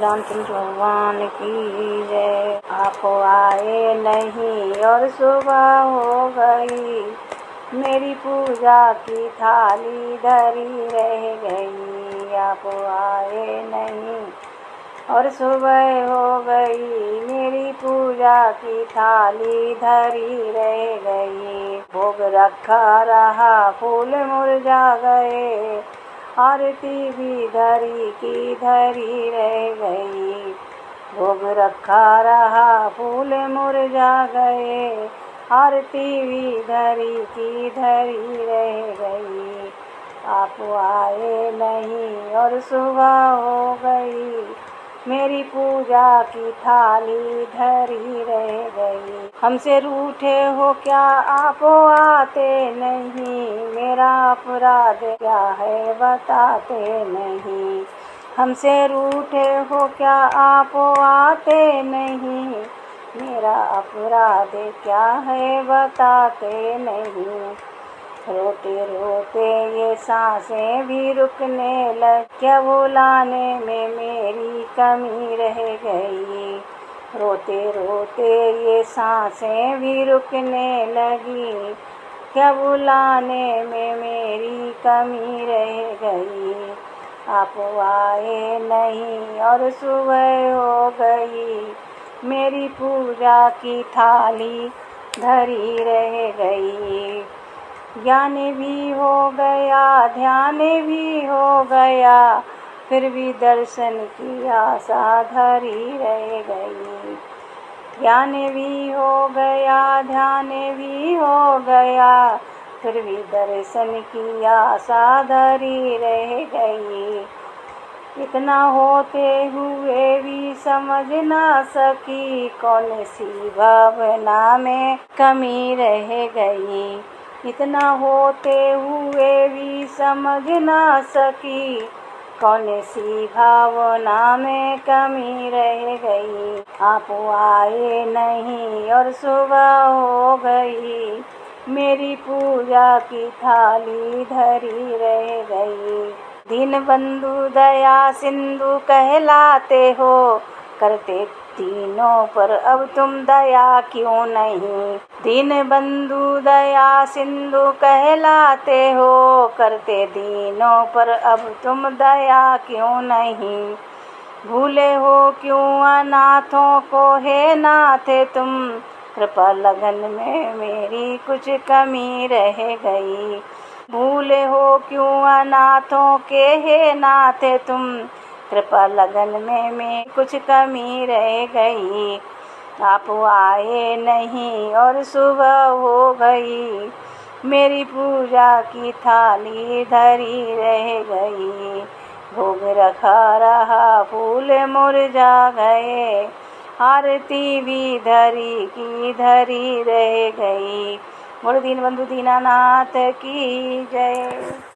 रामचंद्र भगवान की जय। आप आए नहीं और सुबह हो गई, मेरी पूजा की थाली धरी रह गई। आप आए नहीं और सुबह हो गई, मेरी पूजा की थाली धरी रह गई। भोग रखा रहा, फूल मुरझा गए, आरती भी धरी की धरी रह गई। भोग रखा रहा, फूल मुरझा गए, आरती भी धरी की धरी रह गई। आप आए नहीं और सुबह हो गई, मेरी पूजा की थाली धरी रह गई। हमसे रूठे हो क्या आप आते नहीं, मेरा अपराध क्या है बताते नहीं। हमसे रूठे हो क्या आप आते नहीं, मेरा अपराध क्या है बताते नहीं। रोते रोते ये सांसें भी रुकने लग, क्या बुलाने में मेरी कमी रह गई। रोते रोते ये सांसें भी रुकने लगी, क्या बुलाने में मेरी कमी रह गई। आप आए नहीं और सुबह हो गई, मेरी पूजा की थाली धरी रह गई। ज्ञान भी हो गया, ध्यान भी हो गया, फिर भी दर्शन की आशा धरी रह गई। ज्ञान भी हो गया, ध्यान भी हो गया, फिर भी दर्शन की आशा धरी रह गई। इतना होते हुए भी समझ ना सकी, कौन सी भावना में कमी रह गई। इतना होते हुए भी समझ ना सकी, कौन सी भावना में कमी रह गई। आप आए नहीं और सुबह हो गई, मेरी पूजा की थाली धरी रह गई। दीनबंधु दया सिंधु कहलाते हो, करते तीनों पर अब तुम दया क्यों नहीं। दीनबंधु दया सिंधु कहलाते हो, करते दीनों पर अब तुम दया क्यों नहीं। भूले हो क्यों अनाथों को हे नाथ तुम, कृपा लगन में मेरी कुछ कमी रह गई। भूले हो क्यों अनाथों के हे नाथ तुम, कृपा लगन में कुछ कमी रह गई। आप आए नहीं और सुबह हो गई, मेरी पूजा की थाली धरी रह गई। भोग रखा रहा, फूल मुरझा गए, आरती भी धरी की धरी रह गई। बोलो दीनबंधु दीनानाथ की जय।